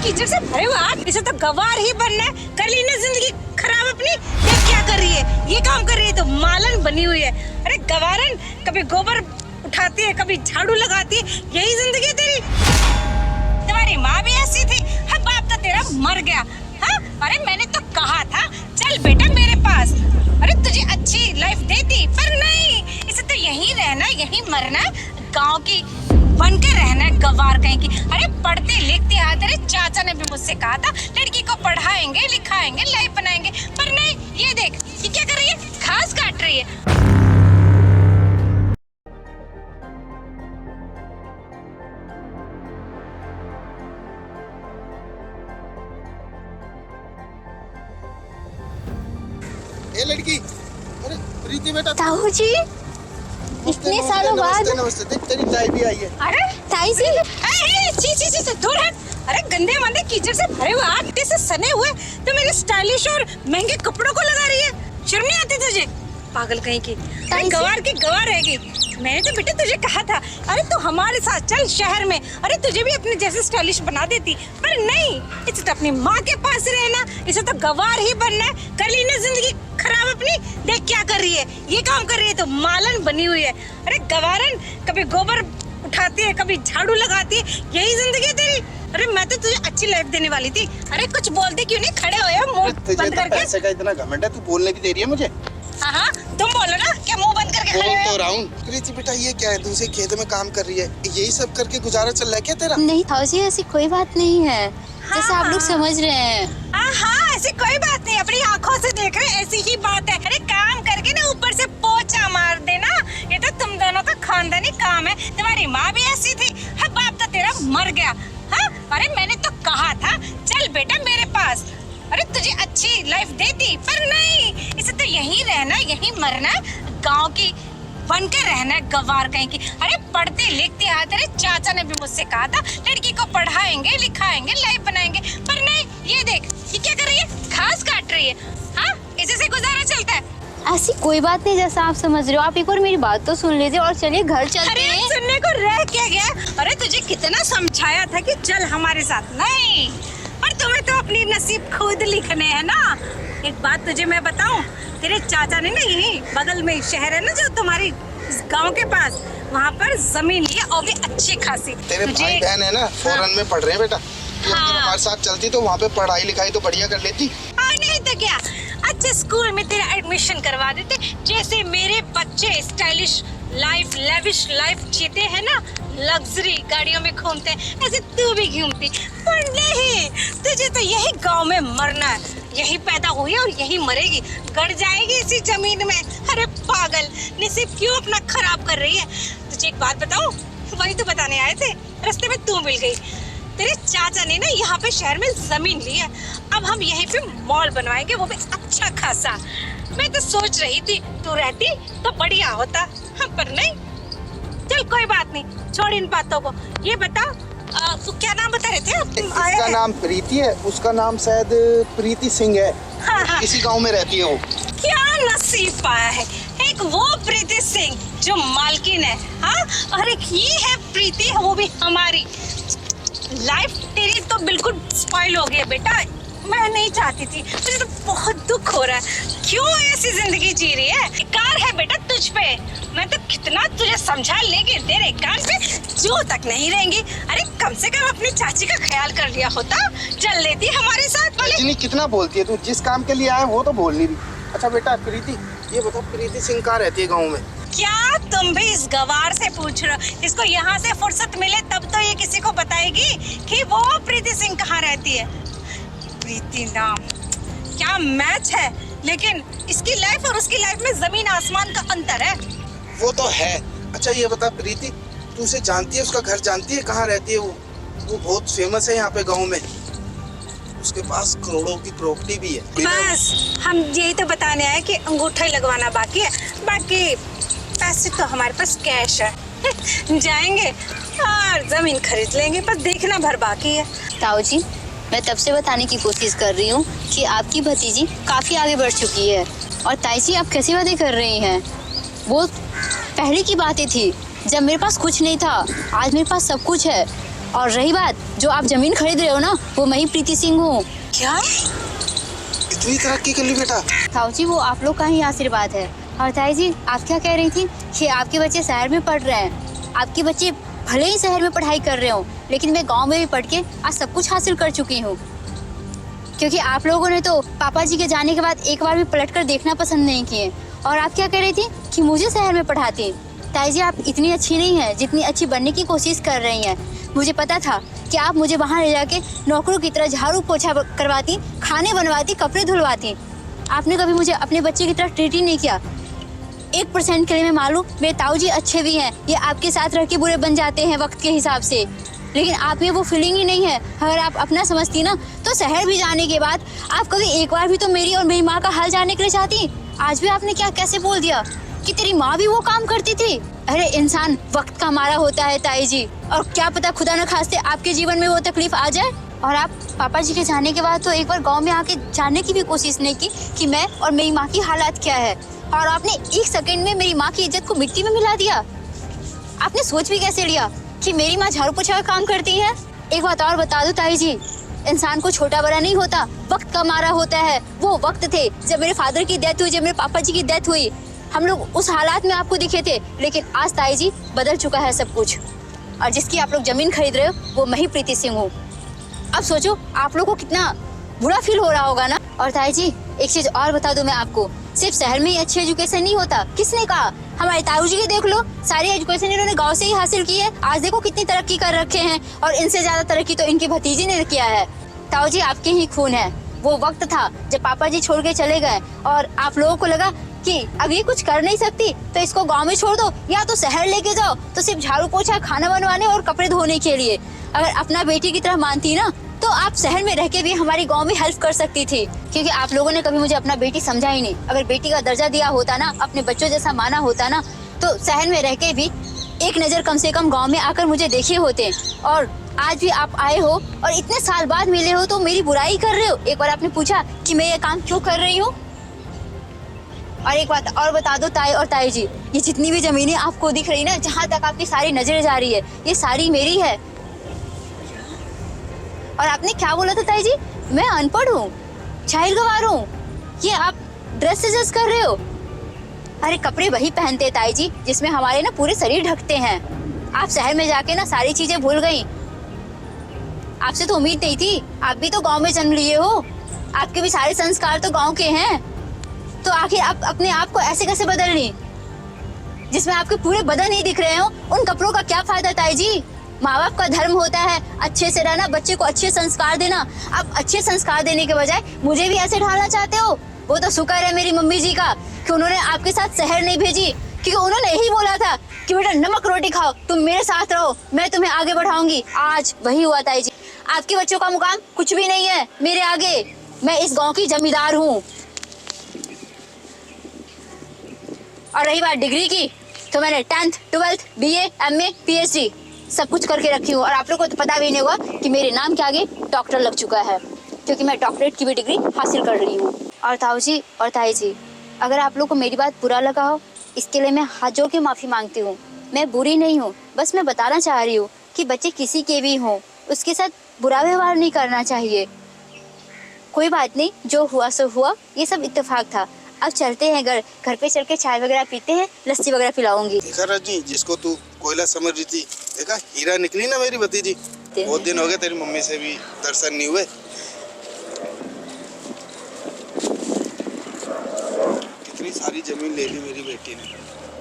कीचड़ से भरे हुए हाथ, इसे तो गवार ही बनना है। कर ली ना जिंदगी खराब अपनी। ये क्या कर रही है, ये काम कर रही है तो मालन बनी हुई है। अरे गवारन, कभी गोबर उठाती है, कभी झाड़ू लगाती है, यही जिंदगी तेरी। तुम्हारी माँ भी ऐसी थी, हाँ बाप तो तेरा मर गया। हाँ अरे मैंने तो कहा था चल बेटा मेरे पास, अरे तुझे अच्छी लाइफ देती, पर नहीं, इसे तो यहीं रहना, यहीं मरना, गांव की बन के रहना है, गवार कहीं की। अरे पढ़ते लिखते आ, तेरे चाचा ने भी मुझसे कहा था लड़की को पढ़ाएंगे लिखाएंगे लाइफ बनाएंगे, पर नहीं, ये देख ये क्या कर रही है, घास काट रही है। ए लड़की, अरे प्रीति बेटा, ताऊ जी इतने सालों बाद। नमस्ते, देख तेरी ताई भी आई है। अरे ताई जी, ची दूर हट। अरे गंदे मंदे कीचड़ से भरे हुए आटे से सने हुए तो मेरे स्टाइलिश और महंगे कपड़ों को लगा रही है, शर्म नहीं आती तुझे, पागल कहीं की। अरे गवार की गवार रहेगी। मैंने तो बेटा तुझे कहा था, अरे तू हमारे साथ चल शहर में, अरे तुझे भी अपने जैसे स्टाइलिश बना देती, पर नहीं, इसे तो अपनी माँ के पास रहना, इसे तो गवार ही बनना है। कर ली ना जिंदगी खराब अपनी। देख क्या कर रही है, ये काम कर रही है तो मालन बनी हुई है। अरे गवारन, कभी गोबर उठाती है, कभी झाड़ू लगाती है, यही जिंदगी तेरी। अरे मैं तो तुझे अच्छी लाइफ देने वाली थी। अरे कुछ बोलते क्यों नहीं, खड़े हो यार, मुंह बंद करके। पैसे का इतना घमंड है, तू बोलने भी दे रही है मुझे। हाँ तुम बोलो ना, क्या मुंह बंद करके खड़े बोल हो? तो रहा हूँ। प्रीति बेटा ये क्या है, दूसरे खेत में काम कर रही है, यही सब करके गुजारा चल रहा है क्या तेरा? नहीं ताऊ जी ऐसी कोई बात नहीं है, जैसा आप लोग समझ रहे हैं। हाँ ऐसी कोई बात नहीं, अपनी आंखों से देख रहे ऐसी ही बात है। अरे काम करके ना ऊपर से पोछा मार देना, ये तो तुम दोनों का खानदानी काम है। तुम्हारी माँ भी ऐसी थी, हाँ बाप तो तेरा मर गया। हाँ अरे मैंने तो कहा था चल बेटा मेरे पास, अरे तुझे अच्छी लाइफ देती, पर नहीं, इसे तो यहीं रहना, यहीं मरना, गांव की बन के रहना है, गवार कहीं की। अरे पढ़ते लिखते आ, तेरे चाचा ने भी मुझसे कहा था लड़की को पढ़ाएंगे लिखाएंगे लाइफ बनाएंगे, पर नहीं, ये देख ये क्या कर रही है, घास काट रही है। हाँ इसी से गुजारा चलता है। ऐसी कोई बात नहीं जैसा आप समझ रहे हो, आप एक बार मेरी बात तो सुन लीजिए और चलिए घर चलते अरे हैं। सुनने को रह क्या गया, अरे तुझे कितना समझाया था कि चल हमारे साथ, नहीं, और तुम्हें तो अपनी नसीब खुद लिखने हैं ना। एक बात तुझे मैं बताऊं, तेरे चाचा ने ना यही बगल में शहर है ना जो तुम्हारी गांव के पास, वहाँ पर जमीन ली है, और भी अच्छी खासी। तेरे भाई बहन है ना फॉरेन में पढ़ रहे हैं बेटा, तू अगर हमारे साथ चलती तो वहाँ पे पढ़ाई लिखाई तो बढ़िया कर लेती। नहीं तो क्या, अच्छे स्कूल में तेरा एडमिशन करवा देते, जैसे मेरे बच्चे स्टाइलिश लाइफ लेविश लाइफ जीते हैं ना, लग्जरी गाड़ियों में घूमते हैं, ऐसे तू भी घूमती। पर नहीं, तुझे तो यही गांव में मरना है, यही पैदा हुई है और यही मरेगी, गड़ जाएगी इसी जमीन में। अरे पागल, नसीब क्यों अपना खराब कर रही है। तुझे एक बात बताऊं, वही तो बताने आए थे, रास्ते में तू मिल गई। तेरे चाचा ने ना यहाँ पे शहर में जमीन ली है, अब हम यहीं पे मॉल बनवाएंगे, वो भी अच्छा खासा। मैं तो सोच रही थी तू रहती तो बढ़िया होता, हाँ, पर नहीं, चल कोई बात नहीं, छोड़ इन बातों को। ये बता तू क्या नाम बता रहे थे? इसका नाम प्रीति है, उसका नाम शायद प्रीति सिंह है। हाँ। इसी गांव में रहती है वो। क्या नसीब पाया है, एक वो प्रीति सिंह जो मालकिन है, हाँ, और एक ये है प्रीति, वो भी हमारी। लाइफ तेरी तो बिल्कुल स्पॉइल हो गई है बेटा, मैं नहीं चाहती थी, मुझे तो बहुत दुख हो रहा है। क्यों ऐसी जिंदगी जी रही है, कार है बेटा तुझ पे, मैं तो कितना तुझे समझा, लेकिन तेरे कार पे जो तक नहीं रहेंगी। अरे कम से कम अपनी चाची का ख्याल कर लिया होता, चल लेती हमारे साथ वाले। इतनी कितना बोलती है तू, जिस काम के लिए आया वो तो बोलनी भी। अच्छा बेटा प्रीति, ये बता प्रीति सिंह कहाँ रहती है गाँव में? क्या तुम भी इस गवार से पूछ रहे हो? इसको यहाँ से फुर्सत मिले तब तो ये किसी को बताएगी कि वो प्रीति सिंह कहाँ रहती है। प्रीति नाम, क्या मैच है, लेकिन इसकी लाइफ और उसकी लाइफ में जमीन आसमान का अंतर है। वो तो है। अच्छा ये बता प्रीति, तू उसे जानती है, उसका घर जानती है, कहाँ रहती है वो? वो बहुत फेमस है यहाँ पे गाँव में, उसके पास करोड़ों की प्रॉपर्टी भी है। बस हम यही तो बताने आए कि अंगूठा लगवाना बाकी है, बाकी पैसे तो हमारे पास कैश है। जाएंगे और जमीन खरीद लेंगे, बस देखना भर बाकी है। ताऊ जी मैं तब से बताने की कोशिश कर रही हूँ कि आपकी भतीजी काफी आगे बढ़ चुकी है, और ताई जी आप कैसी बातें कर रही हैं, वो पहले की बातें थी जब मेरे पास कुछ नहीं था, आज मेरे पास सब कुछ है। और रही बात जो आप जमीन खरीद रहे हो ना, वो मैं ही प्रीति सिंह हूँ। क्या? इतनी तरक्की कर ली बेटा? ताऊ जी वो आप लोग का ही आशीर्वाद है। और ताई जी आप क्या कह रही थी कि आपके बच्चे शहर में पढ़ रहे हैं। आपके बच्चे भले ही शहर में पढ़ाई कर रहे हो, लेकिन मैं गांव में भी पढ़ के आज सब कुछ हासिल कर चुकी हूँ। क्योंकि आप लोगों ने तो पापा जी के जाने के बाद एक बार भी पलट कर देखना पसंद नहीं किए। और आप क्या कह रही थी कि मुझे शहर में पढ़ाती। ताई जी आप इतनी अच्छी नहीं है जितनी अच्छी बनने की कोशिश कर रही हैं। मुझे पता था कि आप मुझे वहाँ ले जाके नौकरों की तरह झाड़ू पोछा करवाती, खाने बनवाती, कपड़े धुलवाती। आपने कभी मुझे अपने बच्चे की तरह ट्रीट ही नहीं किया। 1% के लिए मैं मालूम मेरे ताऊ जी अच्छे भी हैं, ये आपके साथ रह के बुरे बन जाते हैं वक्त के हिसाब से, लेकिन आप में वो फीलिंग ही नहीं है। अगर आप अपना समझती ना तो शहर भी जाने के बाद आप कभी एक बार भी तो मेरी और मेरी माँ का हाल जानने के लिए चाहती। आज भी आपने क्या कैसे बोल दिया कि तेरी माँ भी वो काम करती थी। अरे इंसान वक्त का मारा होता है ताई जी, और क्या पता खुदा न खास्ते आपके जीवन में वो तकलीफ आ जाए। और आप पापा जी के जाने के बाद तो एक बार गांव में आके जानने की भी कोशिश नहीं की कि मैं और मेरी माँ की हालात क्या है। और आपने 1 सेकंड में मेरी माँ की इज्जत को मिट्टी में मिला दिया। आपने सोच भी कैसे लिया कि मेरी माँ झाड़ू पोछा का काम करती है। एक बात और बता दो ताई जी, इंसान को छोटा बड़ा नहीं होता, वक्त का मारा होता है। वो वक्त थे जब मेरे फादर की डेथ हुई, जब मेरे पापा जी की डेथ हुई, हम लोग उस हालात में आपको दिखे थे। लेकिन आज ताई जी बदल चुका है सब कुछ, और जिसकी आप लोग जमीन खरीद रहे हो वो मैं ही प्रीति सिंह हूँ। अब सोचो आप लोग को कितना बुरा फील हो रहा होगा ना। और ताई जी एक चीज और बता दूं मैं आपको, सिर्फ शहर में ही अच्छी एजुकेशन नहीं होता। किसने कहा? हमारे ताऊ जी के देख लो, सारी एजुकेशन इन्होंने गांव से ही हासिल की है। आज देखो कितनी तरक्की कर रखे हैं, और इनसे ज्यादा तरक्की तो इनकी भतीजी ने किया है। ताऊ जी आपके ही खून है। वो वक्त था जब पापा जी छोड़ के चले गए और आप लोगों को लगा कि अब ये कुछ कर नहीं सकती तो इसको गांव में छोड़ दो, या तो शहर लेके जाओ तो सिर्फ झाड़ू पोछा, खाना बनवाने और कपड़े धोने के लिए। अगर अपना बेटी की तरह मानती ना तो आप शहर में रह के भी हमारी गांव में हेल्प कर सकती थी। क्योंकि आप लोगों ने कभी मुझे अपना बेटी समझा ही नहीं। अगर बेटी का दर्जा दिया होता ना, अपने बच्चों जैसा माना होता ना, तो शहर में रह के भी एक नजर कम से कम गांव में आकर मुझे देखे होते। और आज भी आप आए हो और इतने साल बाद मिले हो तो मेरी बुराई कर रहे हो। एक बार आपने पूछा कि मैं ये काम क्यों कर रही हूँ? और एक बात और बता दो ताई और ताई जी, ये जितनी भी जमीनें आपको दिख रही ना, जहाँ तक आपकी सारी नजरें जा रही है, ये सारी मेरी है। और आपने क्या बोला था ताई जी? मैं अनपढ़ हूँ, जाहिल गवार हूँ। ये आप ड्रेस से जज कर रहे हो। अरे कपड़े वही पहनते ताई जी जिसमें हमारे ना पूरे शरीर ढकते हैं। आप शहर में जाके ना सारी चीजें भूल गई। आपसे तो उम्मीद नहीं थी, आप भी तो गांव में जन्म लिए हो, आपके भी सारे संस्कार तो गांव के हैं। तो आखिर आप अपने आप को ऐसे कैसे बदल ली जिसमें आपके पूरे बदन ही दिख रहे हो? उन कपड़ों का क्या फायदा ताई जी? माँ बाप का धर्म होता है अच्छे से रहना, बच्चे को अच्छे संस्कार देना। आप अच्छे संस्कार देने के बजाय मुझे भी ऐसे ढालना चाहते हो। वो तो शुक्र है मेरी मम्मी जी का कि उन्होंने आपके साथ शहर नहीं भेजी, क्योंकि उन्होंने यही बोला था कि बेटा नमक रोटी खाओ, तुम मेरे साथ रहो, मैं तुम्हें आगे बढ़ाऊंगी। आज वही हुआ ताई जी। आपके बच्चों का मुकाम कुछ भी नहीं है मेरे आगे। मैं इस गाँव की जमींदार हूँ। और रही बात डिग्री की, तो मैंने 10th, 12th, BA, MA, PhD सब कुछ करके रखी हूँ। और आप लोगों को तो पता भी नहीं होगा कि मेरे नाम के आगे डॉक्टर लग चुका है, क्योंकि मैं डॉक्टरेट की भी डिग्री हासिल कर रही हूँ। और ताऊ जी और ताई जी, अगर आप लोग को मेरी बात बुरा लगा हो, इसके लिए मैं हाथ जोड़ के माफ़ी मांगती हूँ। मैं बुरी नहीं हूँ, बस मैं बताना चाह रही हूँ कि बच्चे किसी के भी हों, उसके साथ बुरा व्यवहार नहीं करना चाहिए। कोई बात नहीं, जो हुआ सो हुआ, ये सब इत्तेफाक था। अब चलते हैं घर पे चल के चाय वगैरह पीते हैं, लस्सी वगैरह पिलाऊंगी। देखा रजनी, जिसको तू कोयला समझ रही थी, देखा हीरा निकली ना मेरी भतीजी। बहुत दिन हो गए तेरी मम्मी से भी दर्शन नहीं हुए। कितनी सारी जमीन ले ली मेरी बेटी ने।